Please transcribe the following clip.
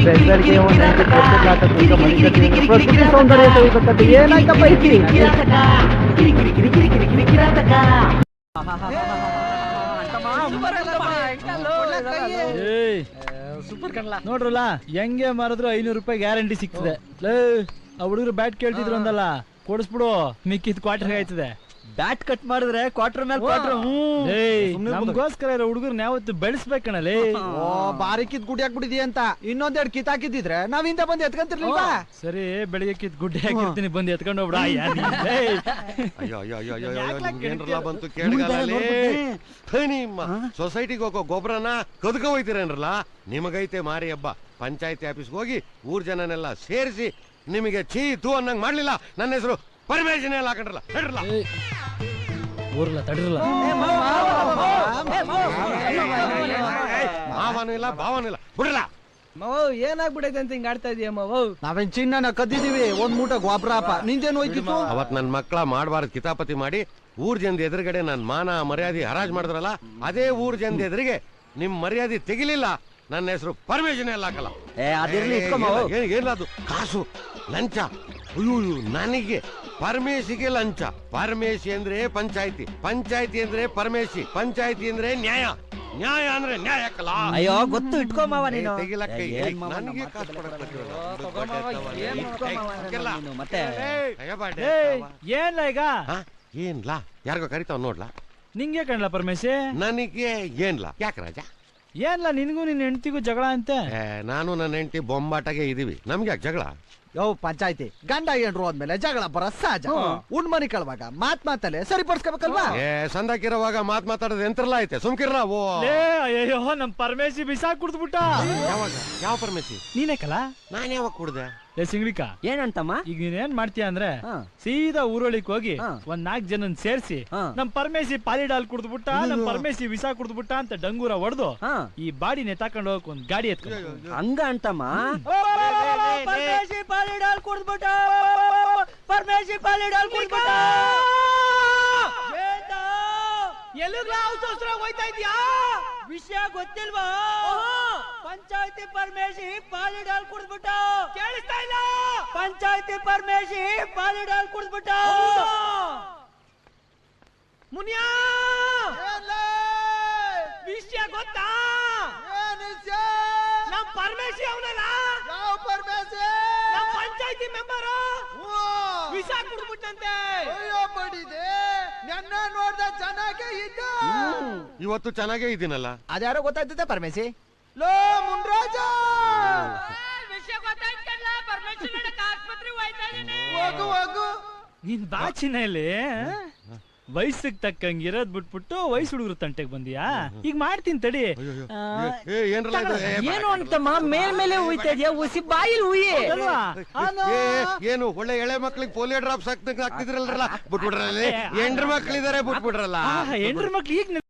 ಬೆಳಗ್ಗೆ ಒಂದೈದು ಕೊಟ್ಟಿರ್ಲಾಟ ತುಂಬ ಮನೆ ಪ್ರಕೃತಿ ಸೌಂದರ್ಯ ಸವಿಸಕ್ಕಂತ ಏನಾಯ್ತಪ್ಪ ಐತಿ ಸೂಪರ್ ಕಣ್ಲ ನೋಡ್ರಲ್ಲ ಹೆಂಗೆ ಮಾರಿದ್ರು 500 ರೂಪಾಯಿ ಗ್ಯಾರಂಟಿ ಸಿಗ್ತದೆ. ಆ ಹುಡುಗರು ಬ್ಯಾಟ್ ಕೇಳ್ತಿದ್ರು ಅಂದಲ್ಲ, ಕೊಡಿಸ್ಬಿಡು, ಮಿಕ್ಕಿದ್ ಕ್ವಾರ್ಟರ್ ಆಯ್ತದೆ. ಬ್ಯಾಟ್ ಕಟ್ ಮಾಡಿದ್ರೆ ಕ್ವಾರ್ಟರ್ ಮೇಲೆ ಕ್ವಾರ್ಟರ್. ನಮಗೋಸ್ಕರ ಇರೋ ಹುಡುಗರು ಯಾವತ್ತು ಬೆಳೆಸ್ಬೇಕಣಲ್ಲಿ. ಬಾರಿಕಿದ್ ಗುಡಿ ಹಾಕ್ಬಿಟ್ಟಿದಿ ಅಂತ ಇನ್ನೊಂದೆರಡು ಕಿತ್ತಾಕಿದ್ರೆ ನಾವ್ ಹಿಂದೆ ಬಂದು ಎತ್ಕೊಂತಿರ್ಲಿಲ್ವಾ? ಸರಿ, ಬೆಳಿಗ್ಗೆ ಕಿತ್ ಗುಡ್ಡೆ ಹಾಕಿರ್ತೀನಿ, ಬಂದು ಎತ್ಕೊಂಡು ಹೋಗ್ಬಿಡ. ಏನ್ರಲ್ಲ ಬಂತು ಕೇಳಗಾಲ ಸೊಸೈಟಿಗೆ ಹೋಗೋ ಗೊಬ್ಬರನ ಕದ್ಕ ಹೋಯ್ತೀರೇನ್ರಲ್ಲ. ನಿಮಗೈತೆ ಮಾರಿ ಹಬ್ಬ. ಪಂಚಾಯತಿ ಆಫೀಸ್ಗೆ ಹೋಗಿ ಊರ್ ಜನನೆಲ್ಲ ಸೇರಿಸಿ ನಿಮಗೆ ಚೀತು ಅನ್ನಂಗ್ ಮಾಡ್ಲಿಲ್ಲ. ನನ್ನ ಹೆಸರು ಪರ್ಮಿಷನ್ ಎಲ್ಲ ಹಾಕೊಂಡ್ರಲ್ಲ. ಹೇಳ್ರಲ್ಲ ಊರ್ಲ ತಡಿರಲ್ಲ. ಮಾವನೂ ಇಲ್ಲ ಭಾವನೂ ಇಲ್ಲ, ಬಿಡ್ರಲ್ಲ. ಏನಾಗ್ಬಿಡೈತೆ ಅಂತ ಹಿಂಗ ಆಡ್ತಾ ಇದೀಯ ಮಾವು? ನಾವೇನ್ ಚಿನ್ನನ ಕದ್ದಿದೀವಿ, ಒಂದ್ ಮೂಟ ಗೊಬ್ಬರಪ್ಪ. ನಿಂದೇನು ಹೋಯ್ತಿತ್ತು? ಅವತ್ ನನ್ ಮಕ್ಕಳ ಮಾಡಬಾರದು ಕಿತಾಪತಿ ಮಾಡಿ ಊರ್ ಜನದ ಎದುರುಗಡೆ ನನ್ ಮಾನ ಮರ್ಯಾದೆ ಹರಾಜ್ ಮಾಡಿದ್ರಲ್ಲ, ಅದೇ ಊರ್ ಜನದ ಎದುರಿಗೆ ನಿಮ್ ಮರ್ಯಾದೆ ತೆಗಿಲಿಲ್ಲ. ನನ್ನ ಹೆಸರು ಪರ್ಮಿಷನ್ ಎಲ್ಲ ಹಾಕಲ್ಲ. ಏನಿಲ್ಲ ಅದು ಕಾಸು ಲಂಚ. ಅಯ್ಯೋ ನನಗೆ ಪರಮೇಶಿಗೆ ಲಂಚ. ಪರಮೇಶಿ ಅಂದ್ರೆ ಪಂಚಾಯತಿ, ಪಂಚಾಯತಿ ಅಂದ್ರೆ ಪರಮೇಶಿ, ಪಂಚಾಯತಿ ಅಂದ್ರೆ ನ್ಯಾಯ, ನ್ಯಾಯ ಅಂದ್ರೆ ನ್ಯಾಯ ಹಾಕಲ್ಲ. ಅಯ್ಯೋ ಗೊತ್ತು, ಇಟ್ಕೋ ಮಾವ ನೀನು. ತೆಗಿಲಕ್ಕ ನನಗೆ ಕಾಸು ಮತ್ತೆ ಏನ್ಲ ಈಗ? ಏನ್ಲಾ? ಯಾರಿಗೋ ಕರಿತಾವ್ ನೋಡ್ಲಾ? ನಿಂಗೆ ಕಣ್ಲ ಪರಮೇಶಿ? ನನಗೆ ಏನ್ಲಾ? ಯಾಕೆ ರಾಜ? ಏನ್ಲ ನಿನ್ಗೂ ನಿನ್ ಹೆಂಡತಿಗೂ ಜಗಳ ಅಂತೆ? ನಾನು ನನ್ನ ಹೆಂಡತಿ ಬೊಂಬಾಟಾಗೆ ಇದೀವಿ, ನಮ್ಗೆ ಯಾಕೆ ಜಗಳ? ಯೋ ಪಂಚಾಯತಿ ಗಂಡ ಹೆಂಡ್ರು ಅಂದ್ಮೇಲೆ ಜಗಳ ಬರ ಸಹಜ. ಉಣ್ಮನಿ ಕಳುವಾಗ ಮಾತಲ್ಲೇ ಸರಿಪಡಿಸ್ಕೋಬೇಕಲ್ವಾ? ಸಂದಾಕಿರುವಾಗ ಮಾತಾಡೋದು ಎಂತ್ರಲ್ಲ ಐತೆ, ಸುಮ್ಕಿರ್ಲ. ಓ ಅಯ್ಯೋ, ನಮ್ ಪರಮೇಶಿ ಬಿಸಾಕ್ ಕುಡ್ದ್ಬಿಟ್ಟ. ಯಾವಾಗ? ಯಾವ ಪರಮೇಶಿ? ನೀನೇ ಕಲ? ನಾನ್ ಯಾವಾಗ ಕುಡ್ದೆ? ಸಿಂಗ್ಳಿಕ ಏನಂತಮ್ಮ? ಈಗ ನೀನ್ ಏನ್ ಮಾಡ್ತೀಯ ಅಂದ್ರೆ, ಸೀದಾ ಊರೊಳಿಕ್ ಹೋಗಿ ಒಂದ್ 4 ಜನನ್ ಸೇರ್ಸಿ ನಮ್ ಪರಮೇಶಿ ಪಾಲಿಡಾಲ್ ಕುಡ್ದ್ಬಿಟ್ಟ, ನಮ್ ಪರಮೇಶಿ ವಿಸಾ ಕುಡ್ದ್ಬಿಟ್ಟ ಅಂತ ಡಂಗೂರ ಹೊಡೆದು ಈ ಬಾಡಿ ನೆತಾಕೊಂಡು ಹೋಗಕ್ ಒಂದ್ ಗಾಡಿ ಎತ್ಕೊಂಡು ಹಂಗ ಅಂತಮ್ಮ? ಪರಮೇಶಿ ಪಾಲಿಡಾಲ್ ಕುಡ್ದ್ಬಿಟ್ಟ, ಪರಮೇಶಿ ಪಾಲಿಡಾಲ್ ಕುಡ್ದ್ಬಿಟ್ಟ. ವಿಷಯ ಗೊತ್ತಿಲ್ವಾ? ಪಂಚಾಯತಿ ಪರಮೇಶಿ ಪಾಲಿಡಾಲ್ ಕುಡ್ದ್ಬಿಟ್ಟ. ಕೇಳಿಸ್ತಾ ಇಲ್ಲ? ಪಂಚಾಯತಿ ಪರಮೇಶಿ ಪಾಲಿಡಾಲ್ ಕುಡ್ದ್ಬಿಟ್ಟ. ಮುನಿಯಾ, ವಿಷಯ ಗೊತ್ತಾ? ನಮ್ ಪರಮೇಶಿ ಅವನಲ್ಲ? ಯಾವ ಪರಮೇಶಿ? ನಮ್ ಪಂಚಾಯತಿ ಮೆಂಬರ್ ವಿಷ ಕುಡ್ದ್ಬಿಟ್ಟಂತೆ. ನನ್ನ ನೋಡ್ದ ಚೆನ್ನಾಗೇ ಇದ್ದ, ಇವತ್ತು ಚೆನ್ನಾಗೇ ಇದ್ದೀನಲ್ಲ. ಅದ್ಯಾರೋ ಗೊತ್ತಾಯ್ತದೆ ಪರಮೇಶಿ? ಲೋ ಮುನ್ರಾಜ, ವಿಷಯ ಗೊತ್ತಾಯ್ತಲ್ಲ, ಪರಮೇಶಿ ನಡಕ ಆಸ್ಪತ್ರೆ ಹೋಯ್ತಾ ಇದೀನಿ. ಹೋಗು ಹೋಗು. ನೀನ್ ಬಾಚಿನಲ್ಲಿ ವಯಸ್ಸಿಗೆ ತಕ್ಕಂಗೆ ಇರೋದ್ ಬಿಟ್ಬಿಟ್ಟು ವಯಸ್ಸು ಹುಡುಗರು ತಂಟೆಗೆ ಬಂದಿಯಾ? ಈಗ ಮಾಡ್ತೀನಿ ತಡಿ. ಏನು ಅಂತಮ್ಮ ಮೇಲ್ಮೇಲೆ ಉಯ್ತಾ ಇದೆಯಾ? ಉಸಿ ಬಾಯಿಲ್ ಉಯ್ಯಿ. ಏನು ಒಳ್ಳೆ ಎಳೆ ಮಕ್ಳಿಗೆ ಪೋಲಿಯೋ ಡ್ರಾಪ್ಸ್ ಹಾಕ್ತಿದ್ರಲ್ಲ, ಬಿಟ್ಬಿಡ್ರಲ್ಲ. ಹೆಂಡ್ರ ಮಕ್ಳಿದಾರೆ, ಬಿಟ್ಬಿಡ್ರಲ್ಲ. ಹೆಂಡ್ರ ಮಕ್ಳು ಈಗ